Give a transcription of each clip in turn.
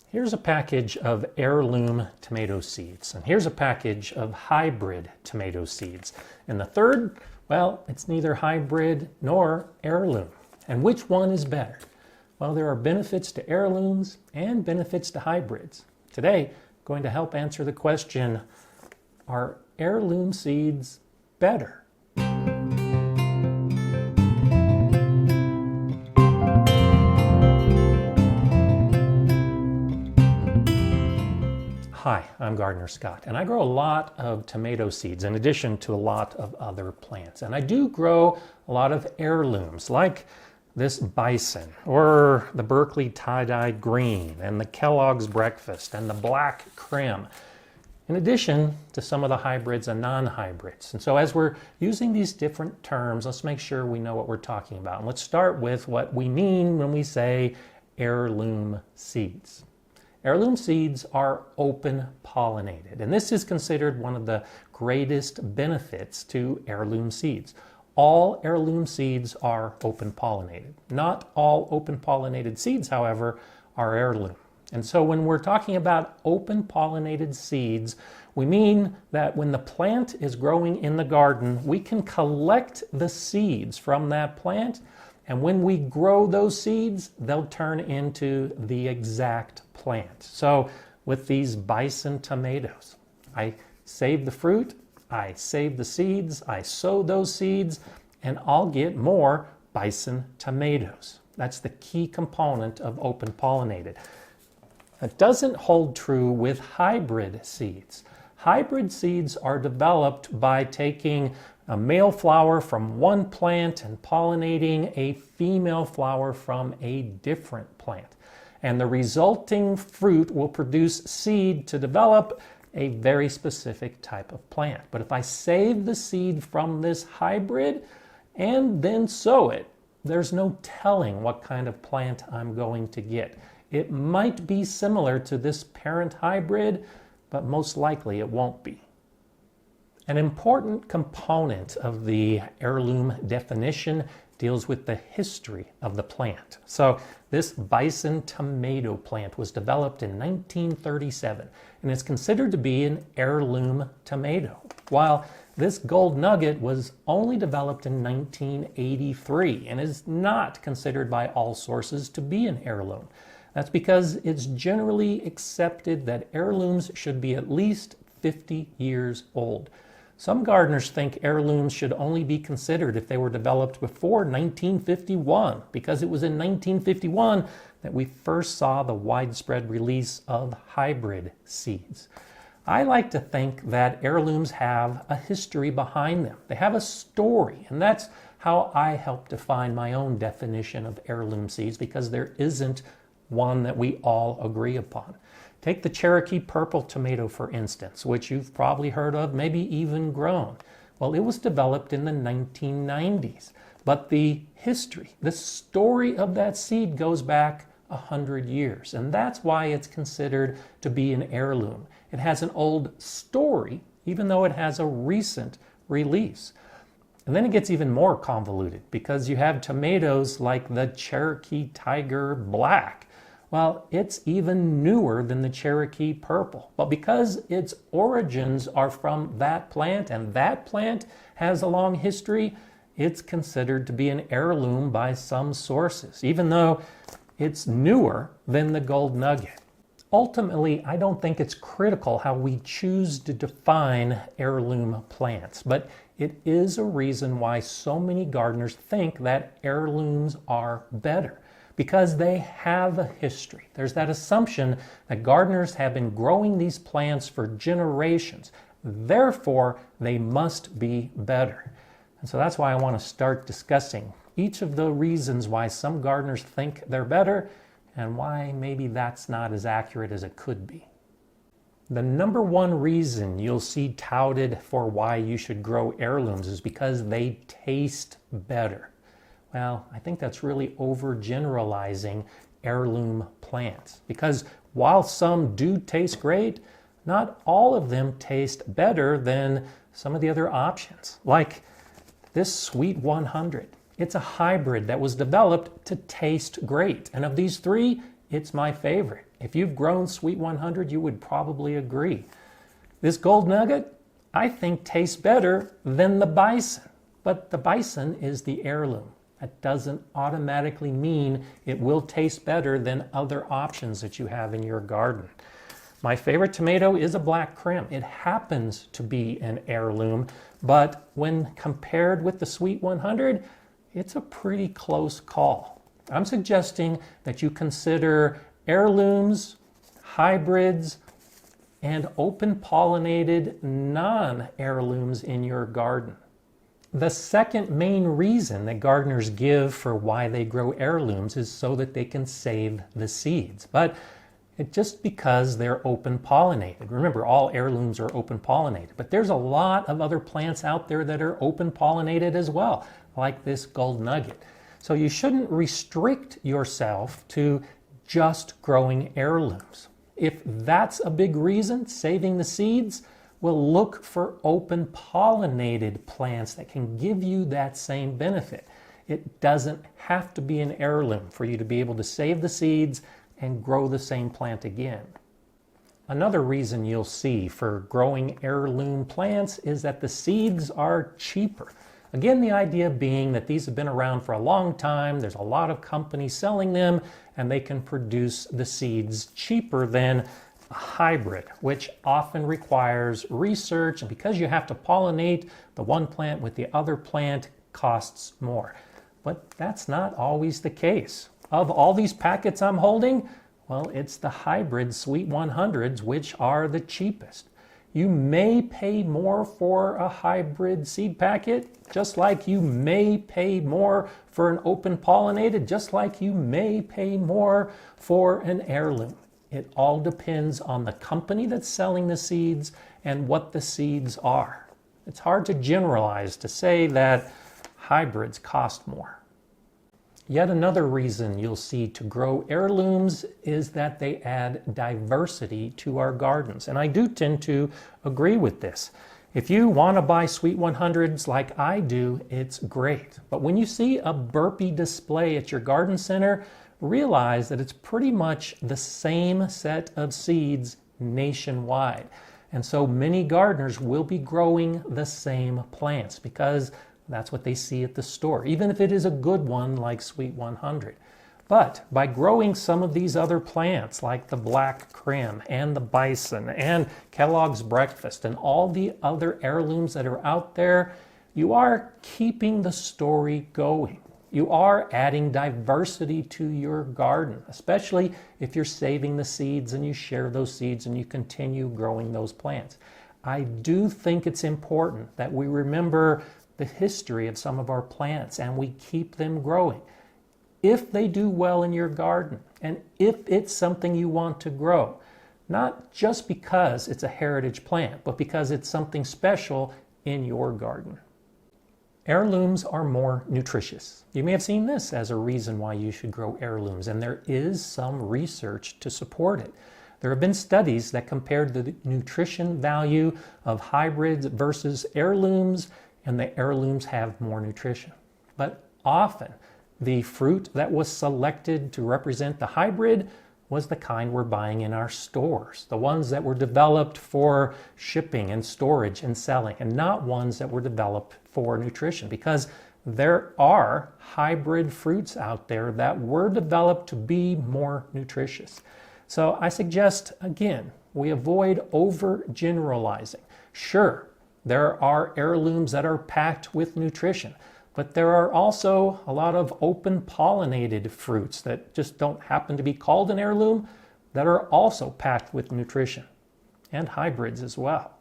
Here's a package of heirloom tomato seeds, and here's a package of hybrid tomato seeds. And the third, well, it's neither hybrid nor heirloom. And which one is better? Well, there are benefits to heirlooms and benefits to hybrids. Today, I'm going to help answer the question, are heirloom seeds better? Hi, I'm Gardener Scott, and I grow a lot of tomato seeds in addition to a lot of other plants. And I do grow a lot of heirlooms, like this bison, or the Berkeley tie-dyed green, and the Kellogg's breakfast, and the black creme, in addition to some of the hybrids and non-hybrids. And so as we're using these different terms, let's make sure we know what we're talking about. And let's start with what we mean when we say heirloom seeds. Heirloom seeds are open pollinated, and this is considered one of the greatest benefits to heirloom seeds. All heirloom seeds are open pollinated. Not all open pollinated seeds, however, are heirloom. And so when we're talking about open pollinated seeds, we mean that when the plant is growing in the garden, we can collect the seeds from that plant, and when we grow those seeds, they'll turn into the exact plant. So with these bison tomatoes, I save the fruit, I save the seeds, I sow those seeds, and I'll get more bison tomatoes. That's the key component of open pollinated. That doesn't hold true with hybrid seeds. Hybrid seeds are developed by taking a male flower from one plant and pollinating a female flower from a different plant. And the resulting fruit will produce seed to develop a very specific type of plant. But if I save the seed from this hybrid and then sow it, there's no telling what kind of plant I'm going to get. It might be similar to this parent hybrid, but most likely it won't be. An important component of the heirloom definition deals with the history of the plant. So this bison tomato plant was developed in 1937 and is considered to be an heirloom tomato, while this gold nugget was only developed in 1983 and is not considered by all sources to be an heirloom. That's because it's generally accepted that heirlooms should be at least 50 years old. Some gardeners think heirlooms should only be considered if they were developed before 1951, because it was in 1951 that we first saw the widespread release of hybrid seeds. I like to think that heirlooms have a history behind them. They have a story, and that's how I help define my own definition of heirloom seeds, because there isn't one that we all agree upon. Take the Cherokee purple tomato, for instance, which you've probably heard of, maybe even grown. Well, it was developed in the 1990s, but the history, the story of that seed goes back 100 years, and that's why it's considered to be an heirloom. It has an old story, even though it has a recent release. And then it gets even more convoluted, because you have tomatoes like the Cherokee Tiger Black. Well, it's even newer than the Cherokee Purple. But because its origins are from that plant, and that plant has a long history, it's considered to be an heirloom by some sources, even though it's newer than the gold nugget. Ultimately, I don't think it's critical how we choose to define heirloom plants, but it is a reason why so many gardeners think that heirlooms are better, because they have a history. There's that assumption that gardeners have been growing these plants for generations. Therefore, they must be better. And so that's why I want to start discussing each of the reasons why some gardeners think they're better and why maybe that's not as accurate as it could be. The number one reason you'll see touted for why you should grow heirlooms is because they taste better. Well, I think that's really overgeneralizing heirloom plants, because while some do taste great, not all of them taste better than some of the other options. Like this Sweet 100. It's a hybrid that was developed to taste great. And of these three, it's my favorite. If you've grown Sweet 100, you would probably agree. This gold nugget, I think, tastes better than the bison. But the bison is the heirloom. That doesn't automatically mean it will taste better than other options that you have in your garden. My favorite tomato is a black Krim. It happens to be an heirloom, but when compared with the Sweet 100, it's a pretty close call. I'm suggesting that you consider heirlooms, hybrids, and open pollinated non-heirlooms in your garden. The second main reason that gardeners give for why they grow heirlooms is so that they can save the seeds. But it's just because they're open pollinated. Remember, all heirlooms are open pollinated, but there's a lot of other plants out there that are open pollinated as well, like this gold nugget. So you shouldn't restrict yourself to just growing heirlooms. If that's a big reason, saving the seeds, well, look for open pollinated plants that can give you that same benefit. It doesn't have to be an heirloom for you to be able to save the seeds and grow the same plant again. Another reason you'll see for growing heirloom plants is that the seeds are cheaper. Again, the idea being that these have been around for a long time, there's a lot of companies selling them, and they can produce the seeds cheaper than a hybrid, which often requires research, and because you have to pollinate the one plant with the other plant, costs more. But that's not always the case. Of all these packets I'm holding, well, it's the hybrid Sweet 100s which are the cheapest. You may pay more for a hybrid seed packet, just like you may pay more for an open pollinated, just like you may pay more for an heirloom. It all depends on the company that's selling the seeds and what the seeds are. It's hard to generalize to say that hybrids cost more. Yet another reason you'll see to grow heirlooms is that they add diversity to our gardens. And I do tend to agree with this. If you want to buy Sweet 100s like I do, it's great. But when you see a burpee display at your garden center, realize that it's pretty much the same set of seeds nationwide. And so many gardeners will be growing the same plants because that's what they see at the store, even if it is a good one like Sweet 100. But by growing some of these other plants like the black Krim and the bison and Kellogg's breakfast and all the other heirlooms that are out there, you are keeping the story going. You are adding diversity to your garden, especially if you're saving the seeds and you share those seeds and you continue growing those plants. I do think it's important that we remember the history of some of our plants and we keep them growing. If they do well in your garden and if it's something you want to grow, not just because it's a heritage plant, but because it's something special in your garden. Heirlooms are more nutritious. You may have seen this as a reason why you should grow heirlooms, and there is some research to support it. There have been studies that compared the nutrition value of hybrids versus heirlooms, and the heirlooms have more nutrition. But often, the fruit that was selected to represent the hybrid was the kind we're buying in our stores, the ones that were developed for shipping and storage and selling, and not ones that were developed for nutrition, because there are hybrid fruits out there that were developed to be more nutritious. So I suggest, again, we avoid overgeneralizing. Sure, there are heirlooms that are packed with nutrition, but there are also a lot of open pollinated fruits that just don't happen to be called an heirloom that are also packed with nutrition, and hybrids as well.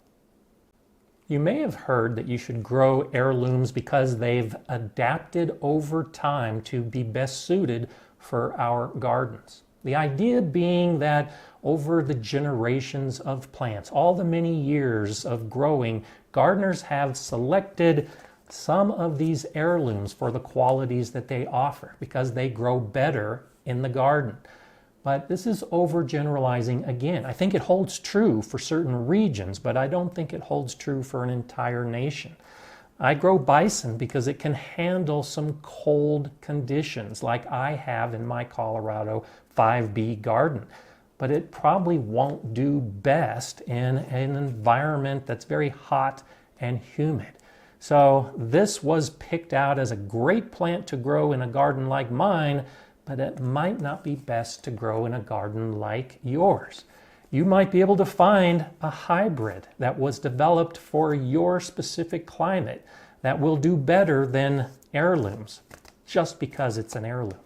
You may have heard that you should grow heirlooms because they've adapted over time to be best suited for our gardens. The idea being that over the generations of plants, all the many years of growing, gardeners have selected some of these heirlooms for the qualities that they offer because they grow better in the garden. But this is overgeneralizing again. I think it holds true for certain regions, but I don't think it holds true for an entire nation. I grow bison because it can handle some cold conditions like I have in my Colorado 5B garden. but it probably won't do best in an environment that's very hot and humid. So this was picked out as a great plant to grow in a garden like mine, but it might not be best to grow in a garden like yours. You might be able to find a hybrid that was developed for your specific climate that will do better than heirlooms, just because it's an heirloom.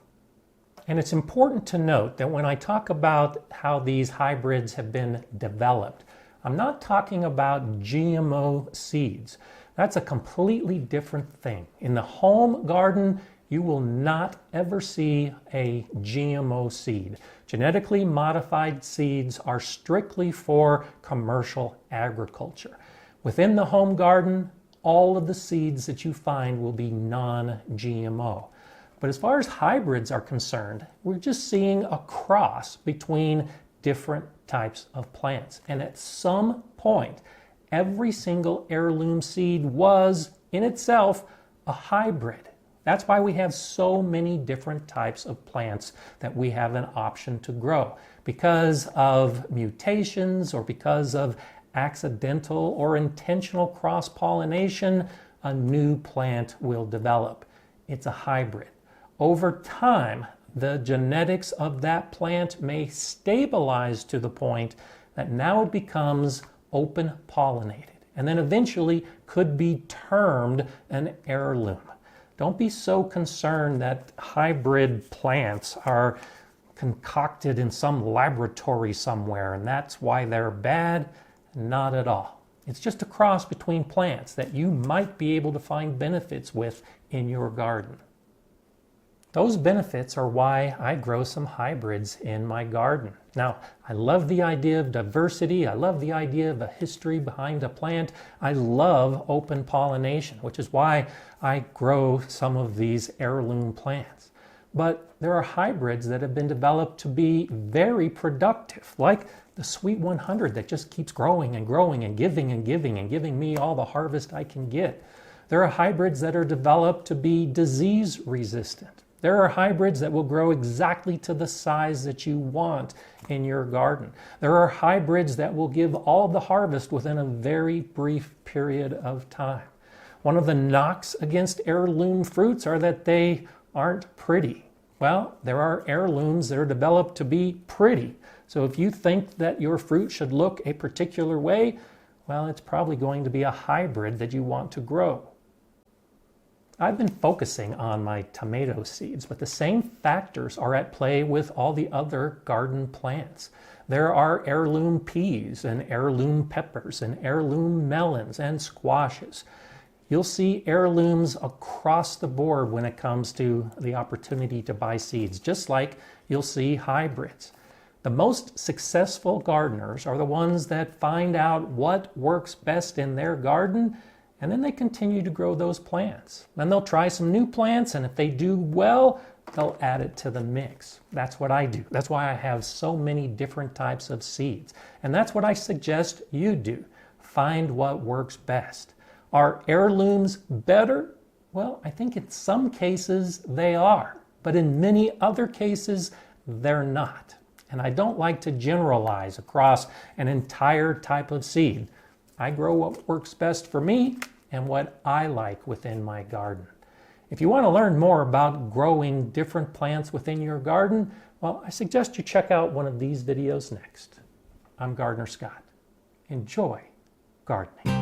And it's important to note that when I talk about how these hybrids have been developed, I'm not talking about GMO seeds. That's a completely different thing. In the home garden, you will not ever see a GMO seed. Genetically modified seeds are strictly for commercial agriculture. Within the home garden, all of the seeds that you find will be non-GMO. But as far as hybrids are concerned, we're just seeing a cross between different types of plants. And at some point, every single heirloom seed was, in itself, a hybrid. That's why we have so many different types of plants that we have an option to grow. Because of mutations or because of accidental or intentional cross-pollination, a new plant will develop. It's a hybrid. Over time, the genetics of that plant may stabilize to the point that now it becomes open pollinated and then eventually could be termed an heirloom. Don't be so concerned that hybrid plants are concocted in some laboratory somewhere and that's why they're bad. Not at all. It's just a cross between plants that you might be able to find benefits with in your garden. Those benefits are why I grow some hybrids in my garden. Now, I love the idea of diversity. I love the idea of a history behind a plant. I love open pollination, which is why I grow some of these heirloom plants. But there are hybrids that have been developed to be very productive, like the Sweet 100 that just keeps growing and growing and giving and giving and giving me all the harvest I can get. There are hybrids that are developed to be disease resistant. There are hybrids that will grow exactly to the size that you want in your garden. There are hybrids that will give all the harvest within a very brief period of time. One of the knocks against heirloom fruits are that they aren't pretty. Well, there are heirlooms that are developed to be pretty. So if you think that your fruit should look a particular way, well, it's probably going to be a hybrid that you want to grow. I've been focusing on my tomato seeds, but the same factors are at play with all the other garden plants. There are heirloom peas and heirloom peppers and heirloom melons and squashes. You'll see heirlooms across the board when it comes to the opportunity to buy seeds, just like you'll see hybrids. The most successful gardeners are the ones that find out what works best in their garden, and then they continue to grow those plants. Then they'll try some new plants, and if they do well, they'll add it to the mix. That's what I do. That's why I have so many different types of seeds. And that's what I suggest you do. Find what works best. Are heirlooms better? Well, I think in some cases they are, but in many other cases they're not. And I don't like to generalize across an entire type of seed. I grow what works best for me and what I like within my garden. If you want to learn more about growing different plants within your garden, well, I suggest you check out one of these videos next. I'm Gardener Scott. Enjoy gardening.